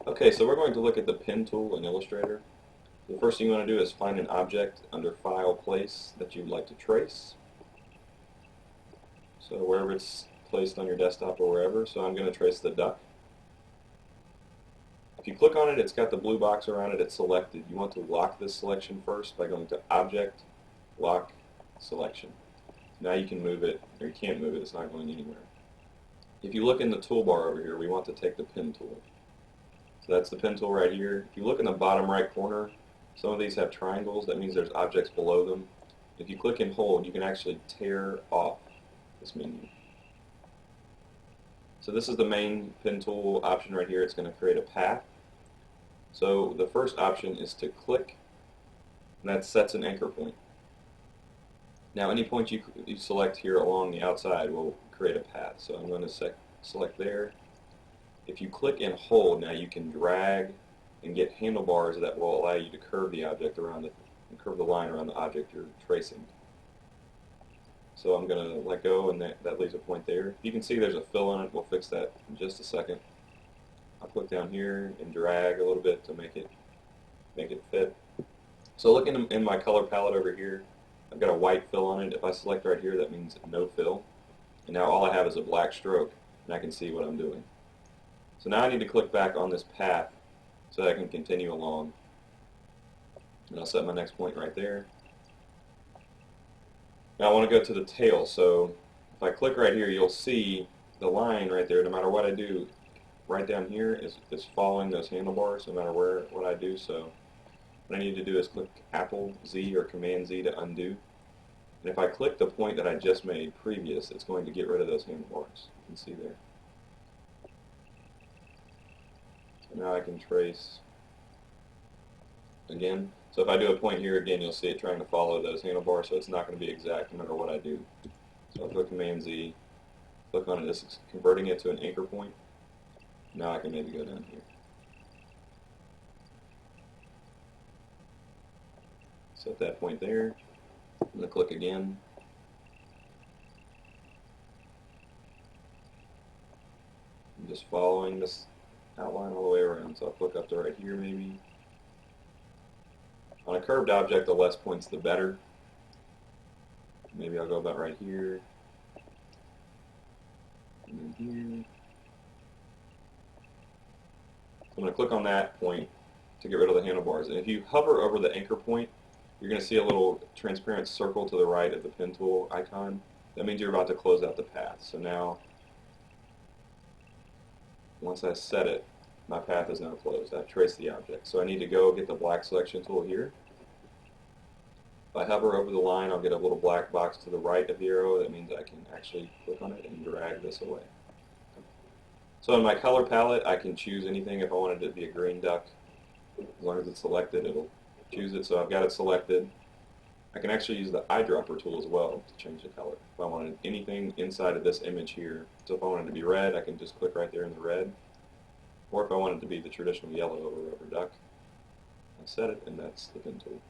Okay, so we're going to look at the pen tool in Illustrator. The first thing you want to do is find an object under File, Place that you'd like to trace. So wherever it's placed on your desktop or wherever. So I'm going to trace the duck. If you click on it, it's got the blue box around it. It's selected. You want to lock this selection first by going to Object, Lock, Selection. Now you can move it, or you can't move it. It's not going anywhere. If you look in the toolbar over here, we want to take the pen tool. So that's the pen tool right here. If you look in the bottom right corner, some of these have triangles. That means there's objects below them. If you click and hold, you can actually tear off this menu. So this is the main pen tool option right here. It's going to create a path. So the first option is to click, and that sets an anchor point. Now any point you select here along the outside will create a path. So I'm going to select there. If you click and hold, now you can drag and get handlebars that will allow you to curve the object around it, curve the line around the object you're tracing. So I'm going to let go, and that leaves a point there. You can see there's a fill on it. We'll fix that in just a second. I'll click down here and drag a little bit to make it fit. So look in my color palette over here. I've got a white fill on it. If I select right here, that means no fill. And now all I have is a black stroke, and I can see what I'm doing. So now I need to click back on this path so that I can continue along. And I'll set my next point right there. Now I want to go to the tail, so if I click right here, you'll see the line right there. No matter what I do, right down here is following those handlebars, no matter what I do. So what I need to do is click Apple Z or Command Z to undo. And if I click the point that I just made previous, it's going to get rid of those handlebars. You can see there. So now I can trace again. So if I do a point here again, you'll see it trying to follow those handlebars, so it's not going to be exact no matter what I do. So I'll click Command Z, click on it. This is converting it to an anchor point. Now I can maybe go down here. Set that point there. I'm going to click again. I'm just following this outline all the way around. So I'll click up to right here maybe. On a curved object, the less points the better. Maybe I'll go about right here. And then here. So I'm going to click on that point to get rid of the handlebars. And if you hover over the anchor point, you're going to see a little transparent circle to the right of the pen tool icon. That means you're about to close out the path. So now, once I set it, my path is now closed. I've traced the object. So I need to go get the black selection tool here. If I hover over the line, I'll get a little black box to the right of the arrow. That means I can actually click on it and drag this away. So in my color palette, I can choose anything. If I wanted it to be a green duck, as long as it's selected, it'll choose it. So I've got it selected. I can actually use the eyedropper tool as well to change the color. If I wanted anything inside of this image here, so if I wanted it to be red, I can just click right there in the red. Or if I wanted it to be the traditional yellow over rubber duck, I set it, and that's the pen tool.